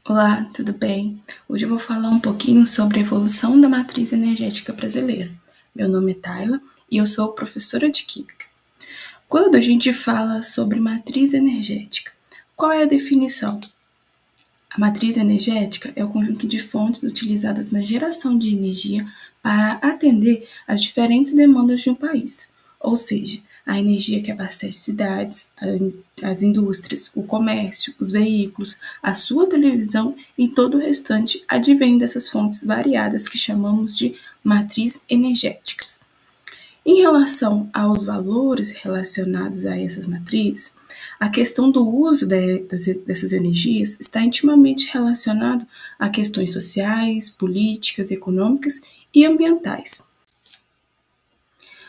Olá, tudo bem? Hoje eu vou falar um pouquinho sobre a evolução da matriz energética brasileira. Meu nome é Tayla e eu sou professora de Química. Quando a gente fala sobre matriz energética, qual é a definição? A matriz energética é o conjunto de fontes utilizadas na geração de energia para atender às diferentes demandas de um país, ou seja, a energia que abastece cidades, as indústrias, o comércio, os veículos, a sua televisão e todo o restante advém dessas fontes variadas que chamamos de matriz energéticas. Em relação aos valores relacionados a essas matrizes, a questão do uso dessas energias está intimamente relacionado a questões sociais, políticas, econômicas e ambientais.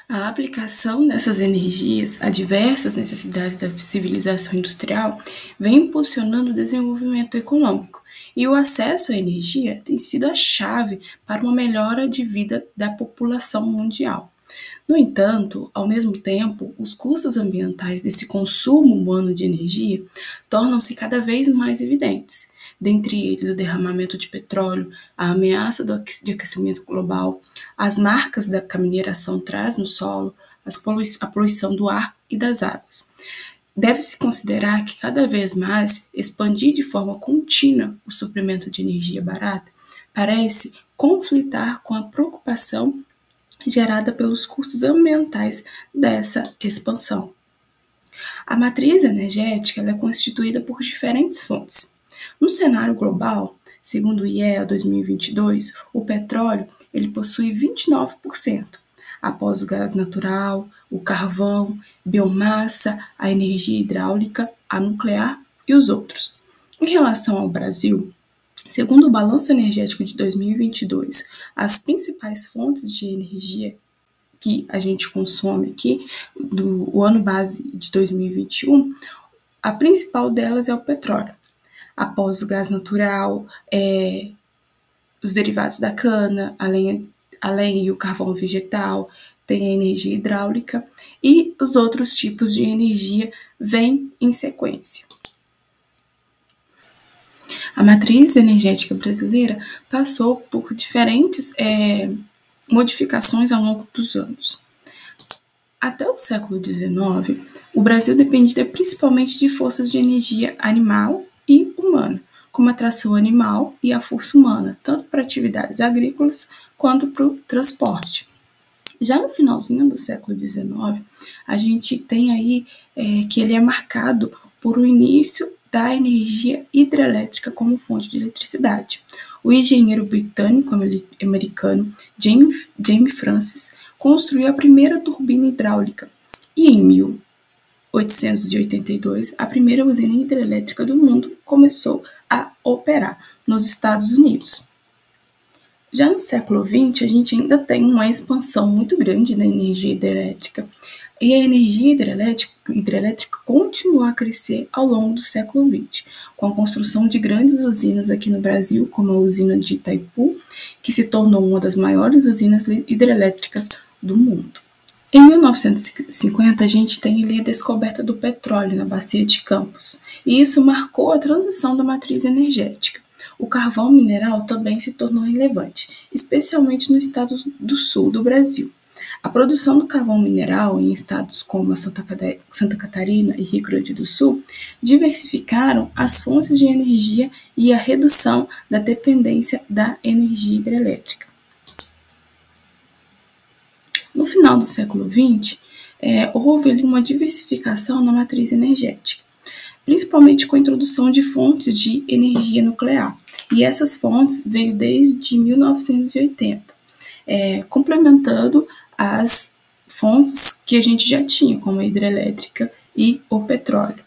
A aplicação dessas energias a diversas necessidades da civilização industrial vem impulsionando o desenvolvimento econômico, e o acesso à energia tem sido a chave para uma melhora de vida da população mundial. No entanto, ao mesmo tempo, os custos ambientais desse consumo humano de energia tornam-se cada vez mais evidentes. Dentre eles, o derramamento de petróleo, a ameaça de aquecimento global, as marcas que a mineração traz no solo, a poluição do ar e das águas. Deve-se considerar que cada vez mais expandir de forma contínua o suprimento de energia barata parece conflitar com a preocupação gerada pelos custos ambientais dessa expansão. A matriz energética é constituída por diferentes fontes. No cenário global, segundo o IEA 2022, o petróleo ele possui 29%, após o gás natural, o carvão, biomassa, a energia hidráulica, a nuclear e os outros. Em relação ao Brasil, segundo o Balanço Energético de 2022, as principais fontes de energia que a gente consome aqui, do ano base de 2021, a principal delas é o petróleo. Após o gás natural, os derivados da cana, além do carvão vegetal, tem a energia hidráulica e os outros tipos de energia vêm em sequência. A matriz energética brasileira passou por diferentes modificações ao longo dos anos. Até o século XIX, o Brasil dependia principalmente de forças de energia animal e humana, como a tração animal e a força humana, tanto para atividades agrícolas quanto para o transporte. Já no finalzinho do século XIX, a gente tem aí que ele é marcado por o início da energia hidrelétrica como fonte de eletricidade. O engenheiro britânico-americano James Francis construiu a primeira turbina hidráulica e, em 1882, a primeira usina hidrelétrica do mundo começou a operar nos Estados Unidos. Já no século XX, a gente ainda tem uma expansão muito grande da energia hidrelétrica, e a energia hidrelétrica continuou a crescer ao longo do século XX, com a construção de grandes usinas aqui no Brasil, como a usina de Itaipu, que se tornou uma das maiores usinas hidrelétricas do mundo. Em 1950, a gente tem ali a descoberta do petróleo na bacia de Campos, e isso marcou a transição da matriz energética. O carvão mineral também se tornou relevante, especialmente no estado do sul do Brasil. A produção do carvão mineral em estados como a Santa Catarina e Rio Grande do Sul diversificaram as fontes de energia e a redução da dependência da energia hidrelétrica. No final do século XX, houve ali uma diversificação na matriz energética, principalmente com a introdução de fontes de energia nuclear. E essas fontes veio desde 1980, complementando as fontes que a gente já tinha, como a hidrelétrica e o petróleo.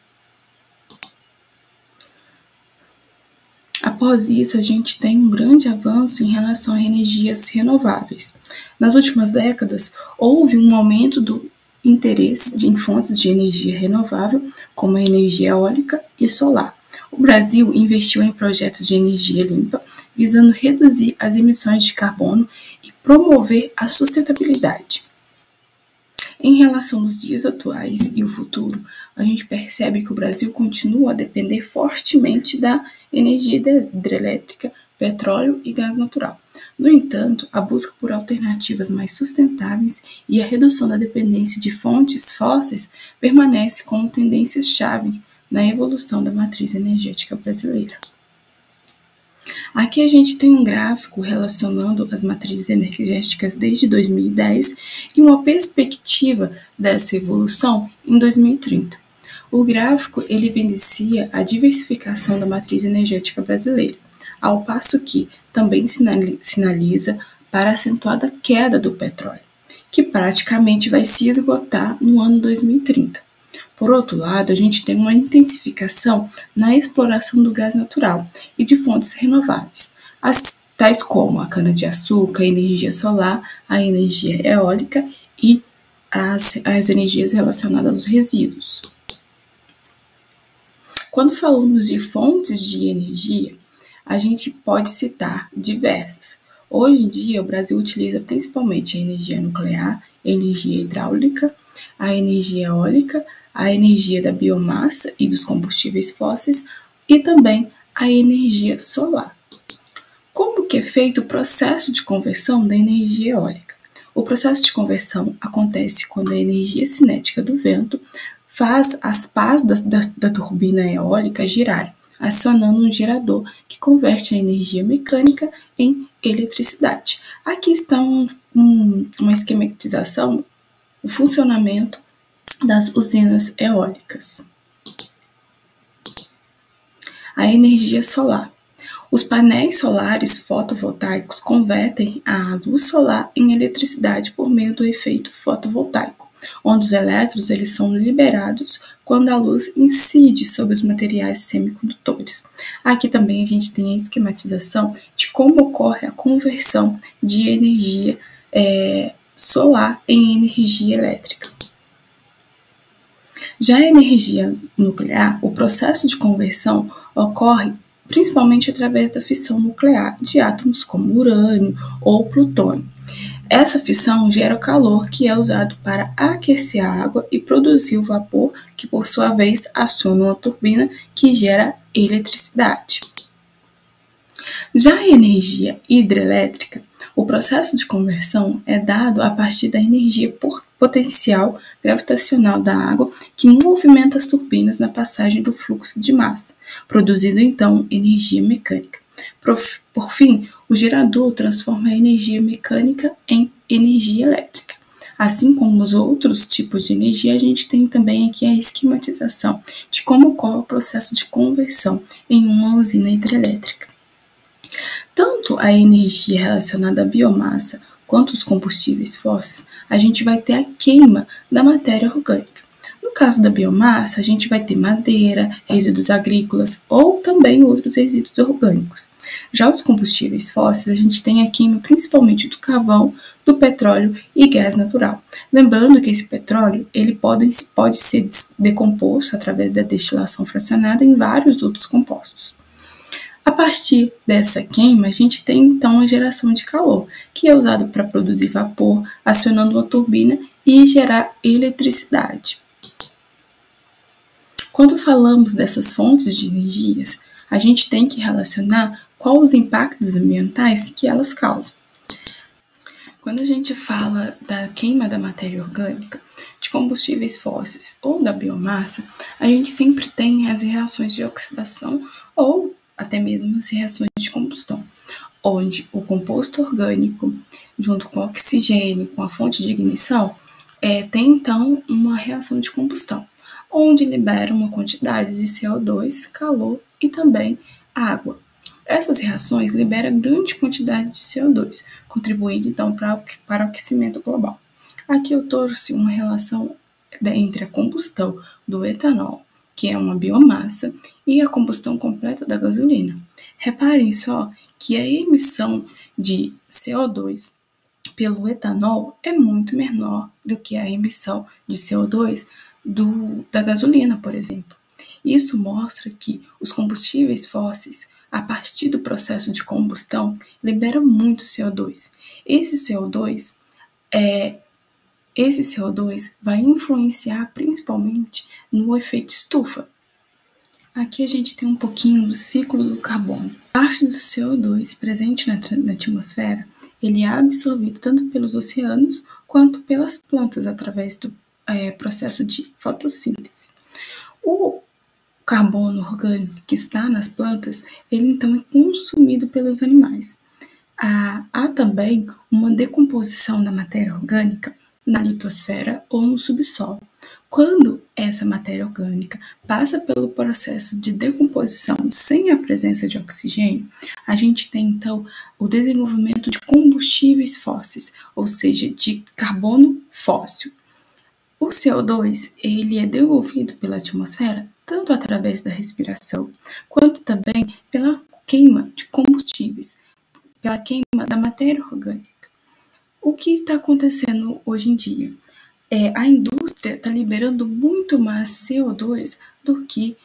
Após isso, a gente tem um grande avanço em relação a energias renováveis. Nas últimas décadas, houve um aumento do interesse em fontes de energia renovável, como a energia eólica e solar. O Brasil investiu em projetos de energia limpa, visando reduzir as emissões de carbono e promover a sustentabilidade. Em relação aos dias atuais e o futuro, a gente percebe que o Brasil continua a depender fortemente da energia hidrelétrica, petróleo e gás natural. No entanto, a busca por alternativas mais sustentáveis e a redução da dependência de fontes fósseis permanece como tendências-chave na evolução da matriz energética brasileira. Aqui a gente tem um gráfico relacionando as matrizes energéticas desde 2010 e uma perspectiva dessa evolução em 2030. O gráfico ele evidencia a diversificação da matriz energética brasileira, ao passo que também sinaliza para a acentuada queda do petróleo, que praticamente vai se esgotar no ano 2030. Por outro lado, a gente tem uma intensificação na exploração do gás natural e de fontes renováveis, tais como a cana-de-açúcar, a energia solar, a energia eólica e as energias relacionadas aos resíduos. Quando falamos de fontes de energia, a gente pode citar diversas. Hoje em dia, o Brasil utiliza principalmente a energia nuclear, a energia hidráulica, a energia eólica, a energia da biomassa e dos combustíveis fósseis e também a energia solar. Como que é feito o processo de conversão da energia eólica? O processo de conversão acontece quando a energia cinética do vento faz as pás da turbina eólica girar, acionando um gerador que converte a energia mecânica em eletricidade. Aqui está uma esquematização, o funcionamento das usinas eólicas. A energia solar. Os painéis solares fotovoltaicos convertem a luz solar em eletricidade por meio do efeito fotovoltaico, onde os elétrons eles são liberados quando a luz incide sobre os materiais semicondutores. Aqui também a gente tem a esquematização de como ocorre a conversão de energia solar em energia elétrica. Já a energia nuclear, o processo de conversão ocorre principalmente através da fissão nuclear de átomos como urânio ou plutônio. Essa fissão gera o calor que é usado para aquecer a água e produzir o vapor, que por sua vez aciona uma turbina que gera eletricidade. Já a energia hidrelétrica, o processo de conversão é dado a partir da energia potencial gravitacional da água que movimenta as turbinas na passagem do fluxo de massa, produzindo então energia mecânica. Por fim, o gerador transforma a energia mecânica em energia elétrica. Assim como os outros tipos de energia, a gente tem também aqui a esquematização de como ocorre o processo de conversão em uma usina hidrelétrica. Tanto a energia relacionada à biomassa quanto os combustíveis fósseis, a gente vai ter a queima da matéria orgânica. No caso da biomassa, a gente vai ter madeira, resíduos agrícolas ou também outros resíduos orgânicos. Já os combustíveis fósseis, a gente tem a queima principalmente do carvão, do petróleo e gás natural. Lembrando que esse petróleo ele pode ser decomposto através da destilação fracionada em vários outros compostos. A partir dessa queima, a gente tem então a geração de calor, que é usado para produzir vapor, acionando uma turbina e gerar eletricidade. Quando falamos dessas fontes de energias, a gente tem que relacionar quais os impactos ambientais que elas causam. Quando a gente fala da queima da matéria orgânica, de combustíveis fósseis ou da biomassa, a gente sempre tem as reações de oxidação ou até mesmo as reações de combustão, onde o composto orgânico, junto com o oxigênio, com a fonte de ignição, tem então uma reação de combustão, onde libera uma quantidade de CO2, calor e também água. Essas reações liberam grande quantidade de CO2, contribuindo então para o aquecimento global. Aqui eu trouxe uma relação entre a combustão do etanol, que é uma biomassa, e a combustão completa da gasolina. Reparem só que a emissão de CO2 pelo etanol é muito menor do que a emissão de CO2 da gasolina, por exemplo. Isso mostra que os combustíveis fósseis, a partir do processo de combustão, liberam muito CO2. Esse CO2 Esse CO2 vai influenciar principalmente no efeito estufa. Aqui a gente tem um pouquinho do ciclo do carbono. Parte do CO2 presente na atmosfera, ele é absorvido tanto pelos oceanos quanto pelas plantas através do processo de fotossíntese. O carbono orgânico que está nas plantas, ele então é consumido pelos animais. Há também uma decomposição da matéria orgânica na litosfera ou no subsolo. Quando essa matéria orgânica passa pelo processo de decomposição sem a presença de oxigênio, a gente tem então o desenvolvimento de combustíveis fósseis, ou seja, de carbono fóssil. O CO2 ele é devolvido pela atmosfera tanto através da respiração, quanto também pela queima de combustíveis, pela queima da matéria orgânica. O que está acontecendo hoje em dia? A indústria está liberando muito mais CO2 do que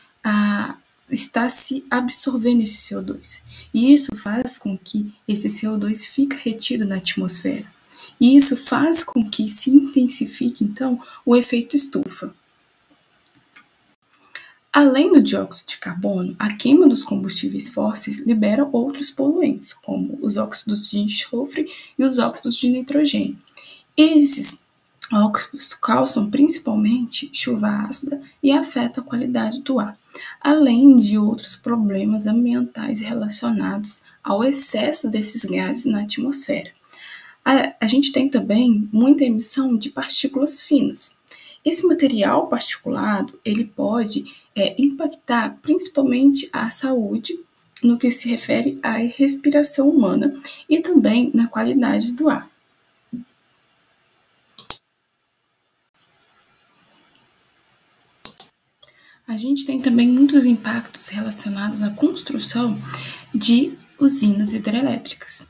está se absorvendo esse CO2. E isso faz com que esse CO2 fique retido na atmosfera. E isso faz com que se intensifique, então, o efeito estufa. Além do dióxido de carbono, a queima dos combustíveis fósseis libera outros poluentes, como os óxidos de enxofre e os óxidos de nitrogênio. Esses óxidos causam principalmente chuva ácida e afetam a qualidade do ar, além de outros problemas ambientais relacionados ao excesso desses gases na atmosfera. A gente tem também muita emissão de partículas finas. Esse material particulado, ele pode impactar principalmente a saúde no que se refere à respiração humana e também na qualidade do ar. A gente tem também muitos impactos relacionados à construção de usinas hidrelétricas.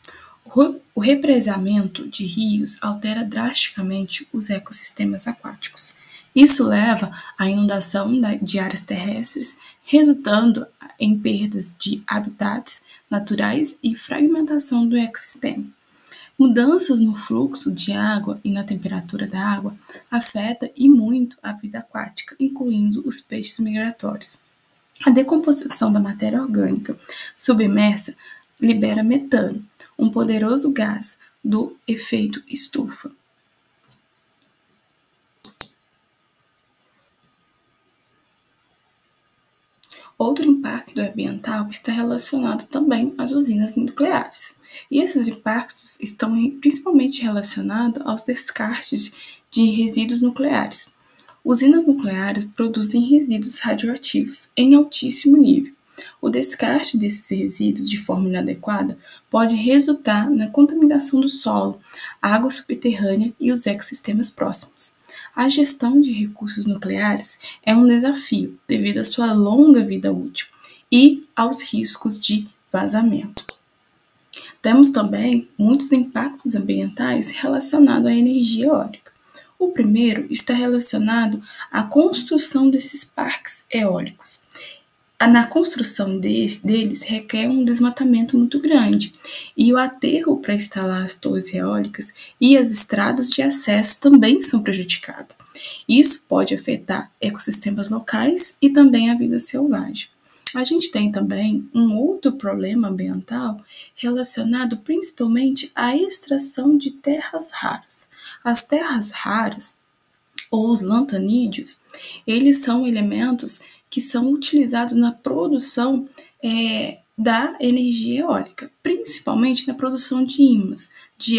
O represamento de rios altera drasticamente os ecossistemas aquáticos. Isso leva à inundação de áreas terrestres, resultando em perdas de habitats naturais e fragmentação do ecossistema. Mudanças no fluxo de água e na temperatura da água afeta e muito a vida aquática, incluindo os peixes migratórios. A decomposição da matéria orgânica submersa libera metano, um poderoso gás do efeito estufa. Outro impacto ambiental está relacionado também às usinas nucleares. E esses impactos estão principalmente relacionados aos descartes de resíduos nucleares. Usinas nucleares produzem resíduos radioativos em altíssimo nível. O descarte desses resíduos de forma inadequada pode resultar na contaminação do solo, água subterrânea e os ecossistemas próximos. A gestão de recursos nucleares é um desafio devido à sua longa vida útil e aos riscos de vazamento. Temos também muitos impactos ambientais relacionados à energia eólica. O primeiro está relacionado à construção desses parques eólicos. Na construção deles requer um desmatamento muito grande e o aterro para instalar as torres eólicas e as estradas de acesso também são prejudicados. Isso pode afetar ecossistemas locais e também a vida selvagem. A gente tem também um outro problema ambiental relacionado principalmente à extração de terras raras. As terras raras, ou os lantanídeos, eles são elementos que são utilizados na produção da energia eólica, principalmente na produção de ímãs de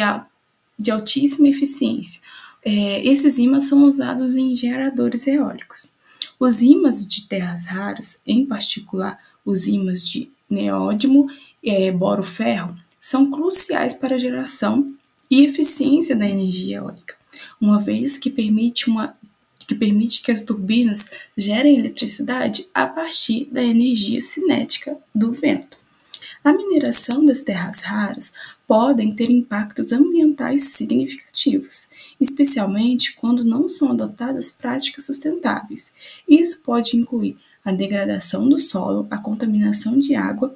altíssima eficiência. Esses ímãs são usados em geradores eólicos. Os ímãs de terras raras, em particular os ímãs de neódimo e boro-ferro, são cruciais para a geração e eficiência da energia eólica, uma vez que permite que as turbinas gerem eletricidade a partir da energia cinética do vento. A mineração das terras raras podem ter impactos ambientais significativos, especialmente quando não são adotadas práticas sustentáveis. Isso pode incluir a degradação do solo, a contaminação de água,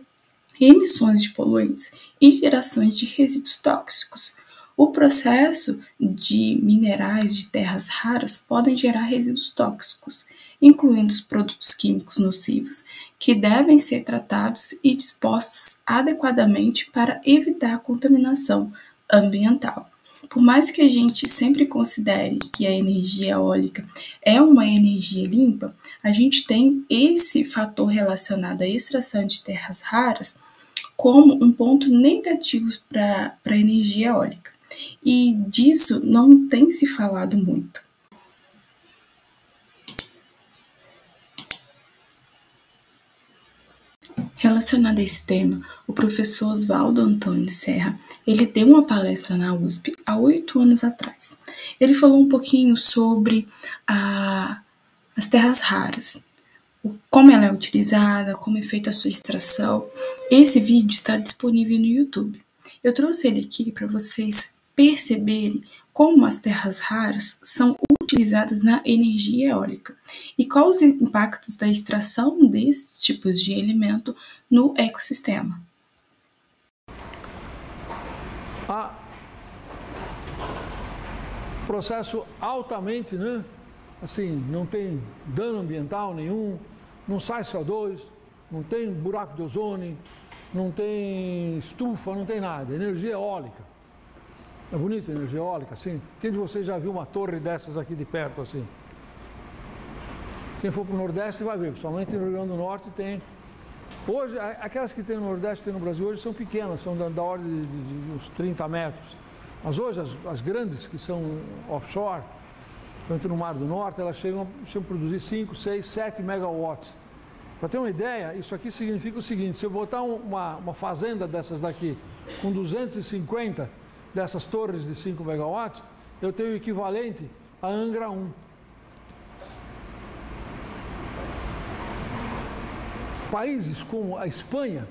emissões de poluentes e gerações de resíduos tóxicos. O processo de minerais de terras raras podem gerar resíduos tóxicos, incluindo os produtos químicos nocivos, que devem ser tratados e dispostos adequadamente para evitar a contaminação ambiental. Por mais que a gente sempre considere que a energia eólica é uma energia limpa, a gente tem esse fator relacionado à extração de terras raras como um ponto negativo para a energia eólica. E disso não tem se falado muito. Relacionado a esse tema, o professor Oswaldo Antônio Serra, ele deu uma palestra na USP há 8 anos atrás. Ele falou um pouquinho sobre as terras raras, como ela é utilizada, como é feita a sua extração. Esse vídeo está disponível no YouTube. Eu trouxe ele aqui para vocês perceberem como as terras raras são utilizadas na energia eólica e quais os impactos da extração desses tipos de alimento no ecossistema. Processo altamente, assim, não tem dano ambiental nenhum, não sai CO2, não tem buraco de ozônio, não tem estufa, não tem nada, energia eólica. É bonita a energia eólica, assim. Quem de vocês já viu uma torre dessas aqui de perto, assim? Quem for para o Nordeste vai ver, principalmente no Rio Grande do Norte tem. Hoje, aquelas que tem no Nordeste, tem no Brasil hoje, são pequenas, são da ordem de uns 30 metros. Mas hoje, as grandes, que são offshore, tanto no Mar do Norte, elas chegam a produzir 5, 6, 7 megawatts. Para ter uma ideia, isso aqui significa o seguinte: se eu botar uma fazenda dessas daqui, com 250 dessas torres de 5 megawatts, eu tenho o equivalente a Angra 1. Países como a Espanha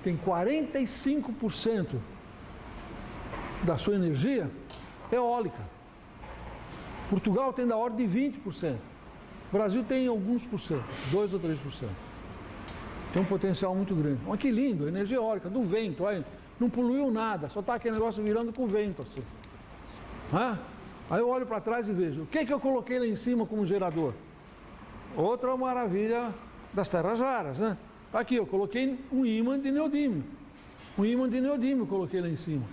tem 45% da sua energia eólica. Portugal tem da ordem de 20%. O Brasil tem alguns por cento, 2 ou 3%. Tem um potencial muito grande. Olha que lindo, energia eólica, do vento, olha, não poluiu nada, só está aquele negócio virando com o vento assim. Aí eu olho para trás e vejo, o que eu coloquei lá em cima como gerador? Outra maravilha das terras raras, né? Aqui, eu coloquei um ímã de neodímio. Um ímã de neodímio eu coloquei lá em cima.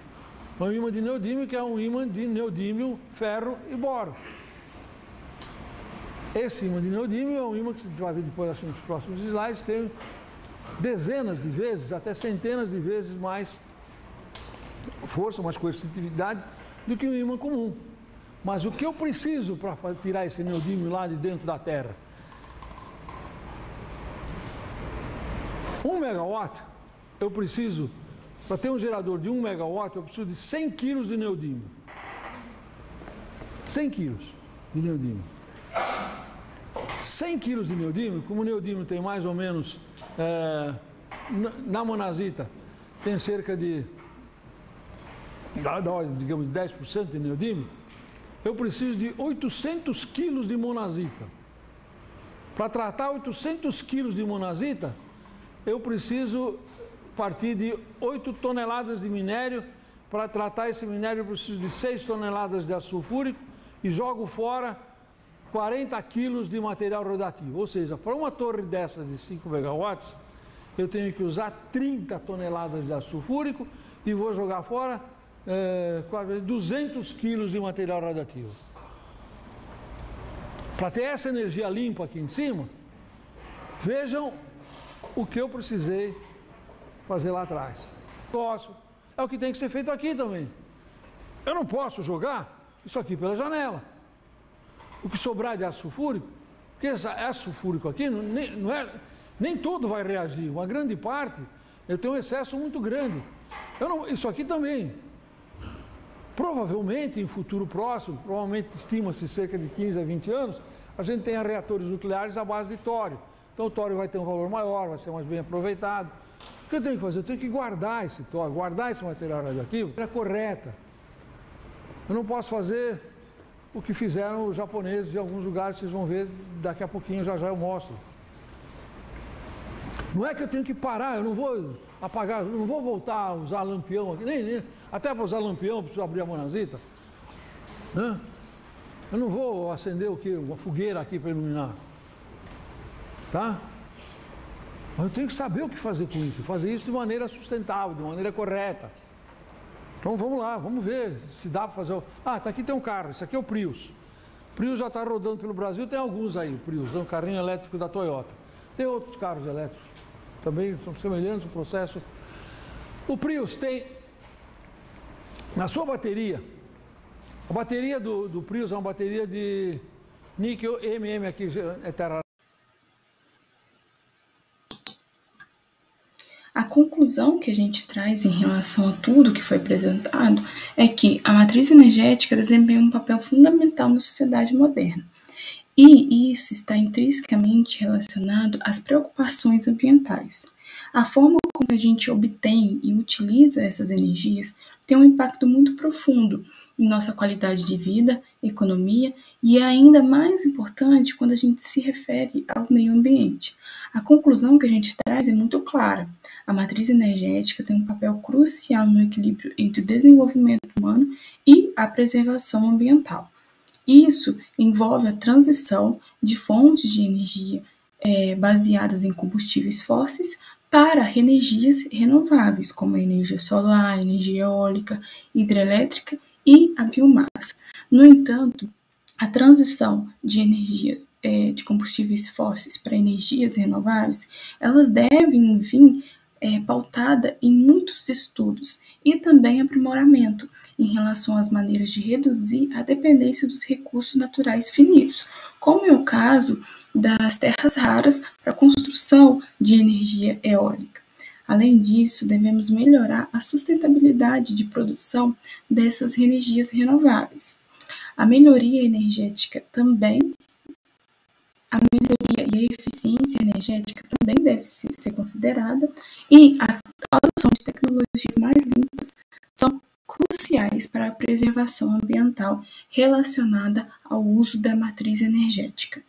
Um ímã de neodímio que é um ímã de neodímio, ferro e boro. Esse ímã de neodímio é um ímã que você vai ver depois, acho, nos próximos slides, tem dezenas de vezes, até centenas de vezes mais força, mais coercitividade do que um ímã comum. Mas o que eu preciso para tirar esse neodímio lá de dentro da Terra? 1 megawatt, eu preciso, para ter um gerador de 1 megawatt, eu preciso de 100 quilos de neodímio. 100 quilos de neodímio. 100 quilos de neodímio, como o neodímio tem mais ou menos, na monazita, tem cerca de, digamos, 10% de neodímio, eu preciso de 800 quilos de monazita. Para tratar 800 quilos de monazita, eu preciso partir de 8 toneladas de minério. Para tratar esse minério, eu preciso de 6 toneladas de ácido sulfúrico e jogo fora 40 quilos de material radioativo. Ou seja, para uma torre dessa de 5 megawatts, eu tenho que usar 30 toneladas de ácido sulfúrico e vou jogar fora 200 quilos de material radioativo. Para ter essa energia limpa aqui em cima, vejam o que eu precisei fazer lá atrás. É o que tem que ser feito aqui também. Eu não posso jogar isso aqui pela janela. O que sobrar de ácido sulfúrico, porque esse ácido sulfúrico aqui, nem todo vai reagir. Uma grande parte, eu tenho um excesso muito grande. Isso aqui também. Provavelmente, em futuro próximo, provavelmente estima-se cerca de 15 a 20 anos, a gente tenha reatores nucleares à base de tório. Então o tório vai ter um valor maior, vai ser mais bem aproveitado. O que eu tenho que fazer? Eu tenho que guardar esse tório, guardar esse material radioativo de maneira correta. Eu não posso fazer o que fizeram os japoneses em alguns lugares, vocês vão ver daqui a pouquinho, já eu mostro. Não é que eu tenho que parar, eu não vou apagar, não vou voltar a usar lampião aqui, nem até para usar lampião preciso abrir a monazita, né? Eu não vou acender o quê? Uma fogueira aqui para iluminar, tá? Mas eu tenho que saber o que fazer com isso, fazer isso de maneira sustentável, de maneira correta. Então vamos lá, vamos ver se dá para fazer. Ah, tá aqui tem um carro, esse aqui é o Prius. O Prius já está rodando pelo Brasil, tem alguns aí, o Prius, é um carrinho elétrico da Toyota. Tem outros carros elétricos, também são semelhantes o processo. O Prius tem, na sua bateria, a bateria do Prius é uma bateria de níquel MM aqui, é terra. A conclusão que a gente traz em relação a tudo que foi apresentado é que a matriz energética desempenha um papel fundamental na sociedade moderna. E isso está intrinsecamente relacionado às preocupações ambientais. A forma como a gente obtém e utiliza essas energias tem um impacto muito profundo em nossa qualidade de vida, economia e é ainda mais importante quando a gente se refere ao meio ambiente. A conclusão que a gente traz é muito clara. A matriz energética tem um papel crucial no equilíbrio entre o desenvolvimento humano e a preservação ambiental. Isso envolve a transição de fontes de energia baseadas em combustíveis fósseis para energias renováveis, como a energia solar, a energia eólica, hidrelétrica e a biomassa. No entanto, a transição de energia de combustíveis fósseis para energias renováveis, elas devem vir pautada em muitos estudos e também aprimoramento em relação às maneiras de reduzir a dependência dos recursos naturais finitos, como é o caso das terras raras para a construção de energia eólica. Além disso, devemos melhorar a sustentabilidade de produção dessas energias renováveis. A melhoria energética também, a melhoria e a eficiência energética também deve ser considerada e a adoção de tecnologias mais limpas são cruciais para a preservação ambiental relacionada ao uso da matriz energética.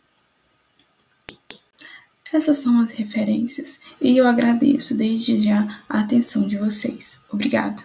Essas são as referências e eu agradeço desde já a atenção de vocês. Obrigada.